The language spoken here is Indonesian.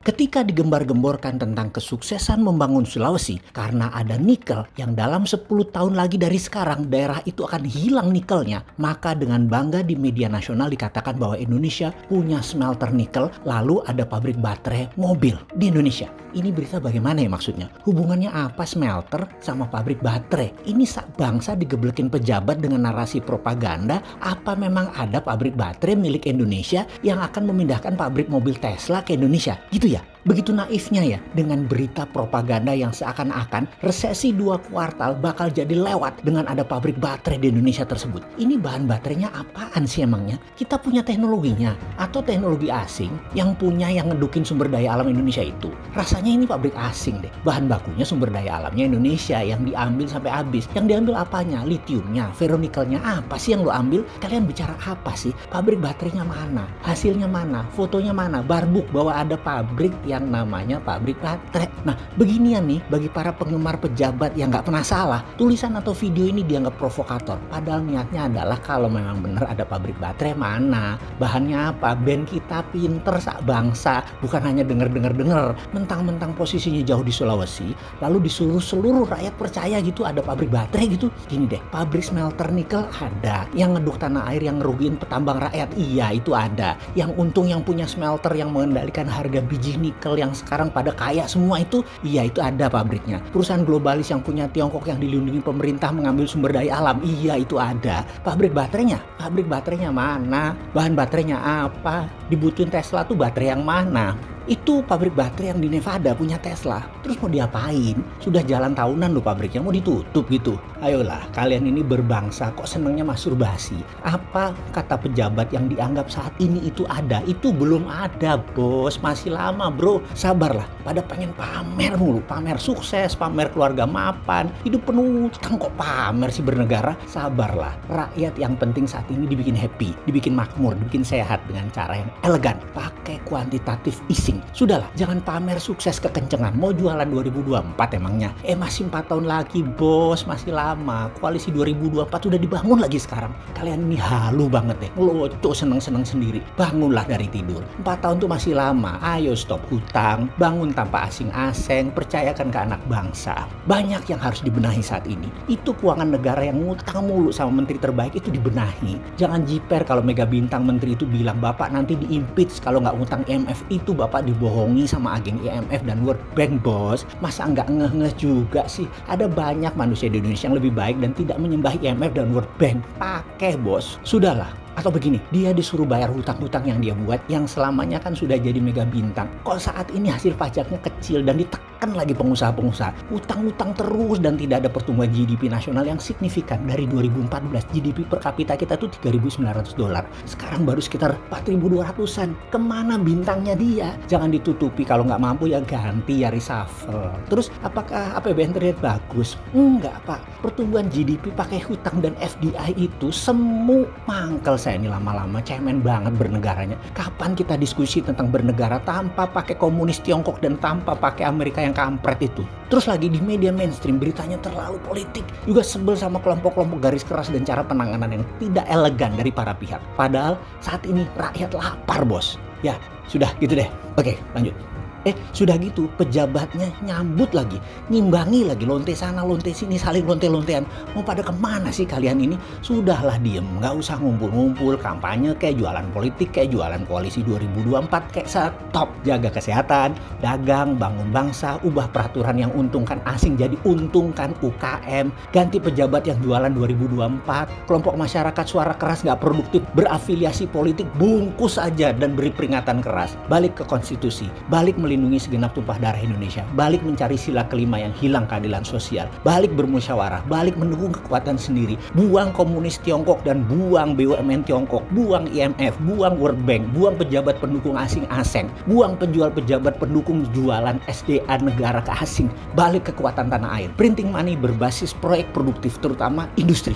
Ketika digembar-gemborkan tentang kesuksesan membangun Sulawesi karena ada nikel yang dalam 10 tahun lagi dari sekarang daerah itu akan hilang nikelnya, maka dengan bangga di media nasional dikatakan bahwa Indonesia punya smelter nikel, lalu ada pabrik baterai mobil di Indonesia. Ini berita bagaimana ya maksudnya? Hubungannya apa smelter sama pabrik baterai? Ini sak bangsa digeblekin pejabat dengan narasi propaganda, apa memang ada pabrik baterai milik Indonesia yang akan memindahkan pabrik mobil Tesla ke Indonesia? Gitu ya? Begitu naifnya ya dengan berita propaganda yang seakan-akan resesi 2 kuartal bakal jadi lewat dengan ada pabrik baterai di Indonesia tersebut. Ini bahan baterainya apaan sih emangnya? Kita punya teknologinya atau teknologi asing yang punya yang ngedukin sumber daya alam Indonesia itu? Rasanya ini pabrik asing deh. Bahan bakunya sumber daya alamnya Indonesia yang diambil sampai habis. Yang diambil apanya? Litiumnya, ferronikelnya, apa sih yang lo ambil? Kalian bicara apa sih? Pabrik baterainya mana? Hasilnya mana? Fotonya mana? Barbuk bahwa ada pabrik yang namanya pabrik baterai. Nah, beginian nih bagi para penggemar pejabat yang nggak pernah salah, tulisan atau video ini dianggap provokator. Padahal niatnya adalah kalau memang benar ada pabrik baterai mana, bahannya apa, band kita pinter sak bangsa, bukan hanya denger, mentang-mentang posisinya jauh di Sulawesi, lalu disuruh seluruh rakyat percaya gitu ada pabrik baterai gitu. Gini deh, pabrik smelter nikel ada, yang ngeduk tanah air yang ngerugiin petambang rakyat, iya itu ada, yang untung yang punya smelter yang mengendalikan harga biji nikel yang sekarang pada kaya semua itu, iya itu ada pabriknya. Perusahaan globalis yang punya Tiongkok yang dilindungi pemerintah mengambil sumber daya alam, iya itu ada. Pabrik baterainya mana? Bahan baterainya apa? Dibutuhin Tesla tuh baterai yang mana? Itu pabrik baterai yang di Nevada punya Tesla. Terus mau diapain? Sudah jalan tahunan loh pabriknya, mau ditutup gitu. Ayolah, kalian ini berbangsa kok senangnya masturbasi. Apa kata pejabat yang dianggap saat ini itu ada? Itu belum ada, bos. Masih lama, bro. Sabarlah. Pada pengen pamer mulu. Pamer sukses, pamer keluarga mapan. Hidup penuh utang kok pamer sih bernegara. Sabarlah. Rakyat yang penting saat ini dibikin happy, dibikin makmur, dibikin sehat dengan cara yang elegan. Pakai kuantitatif easing. Sudahlah, jangan pamer sukses kekencengan. Mau jualan 2024 emangnya? Masih 4 tahun lagi, bos. Masih lama. Koalisi 2024 udah dibangun lagi sekarang. Kalian ini halu banget deh. Ngeloco seneng-seneng sendiri. Bangunlah dari tidur. 4 tahun tuh masih lama. Ayo stop hutang. Bangun tanpa asing-asing. Percayakan ke anak bangsa. Banyak yang harus dibenahi saat ini. Itu keuangan negara yang ngutang mulu sama menteri terbaik itu dibenahi. Jangan jiper kalau mega bintang menteri itu bilang, Bapak nanti di-impeach kalau nggak ngutang IMF itu Bapak dibohongi sama agen IMF dan World Bank, bos. Masa nggak ngeh-ngeh juga sih? Ada banyak manusia di Indonesia yang lebih baik dan tidak menyembah IMF dan World Bank. Pakai, bos. Sudahlah. Atau begini, dia disuruh bayar hutang-hutang yang dia buat yang selamanya kan sudah jadi mega bintang. Kok saat ini hasil pajaknya kecil dan ditekan lagi pengusaha-pengusaha. Hutang-hutang terus dan tidak ada pertumbuhan GDP nasional yang signifikan. Dari 2014 GDP per kapita kita tuh $3.900. Sekarang baru sekitar 4.200-an. Kemana bintangnya dia? Jangan ditutupi, kalau nggak mampu ya ganti, ya reshuffle. Terus apakah APBN terlihat bagus? Enggak, Pak. Pertumbuhan GDP pakai hutang dan FDI itu semu mangkel. Saya ini lama-lama cemen banget bernegaranya. Kapan kita diskusi tentang bernegara tanpa pakai komunis Tiongkok dan tanpa pakai Amerika yang kampret itu? Terus lagi di media mainstream beritanya terlalu politik. Juga sebel sama kelompok-kelompok garis keras dan cara penanganan yang tidak elegan dari para pihak. Padahal saat ini rakyat lapar, bos. Ya, sudah gitu deh. Oke, lanjut. Sudah gitu pejabatnya nyambut lagi, ngimbangi lagi, lonte sana lonte sini, saling lonte-lontean. Mau pada kemana sih kalian ini? Sudahlah diem, nggak usah ngumpul-ngumpul, kampanye kayak jualan politik, kayak jualan koalisi 2024, kayak stop. Jaga kesehatan, dagang, bangun bangsa, ubah peraturan yang untungkan asing jadi untungkan UKM, ganti pejabat yang jualan 2024, kelompok masyarakat suara keras nggak produktif, berafiliasi politik, bungkus aja dan beri peringatan keras. Balik ke konstitusi, balik melindungi segenap tumpah darah Indonesia, balik mencari sila kelima yang hilang keadilan sosial, balik bermusyawarah, balik mendukung kekuatan sendiri, buang komunis Tiongkok dan buang BUMN Tiongkok, buang IMF, buang World Bank, buang pejabat pendukung asing-asing, buang penjual pejabat pendukung jualan SDA negara ke asing, balik kekuatan tanah air, printing money berbasis proyek produktif terutama industri.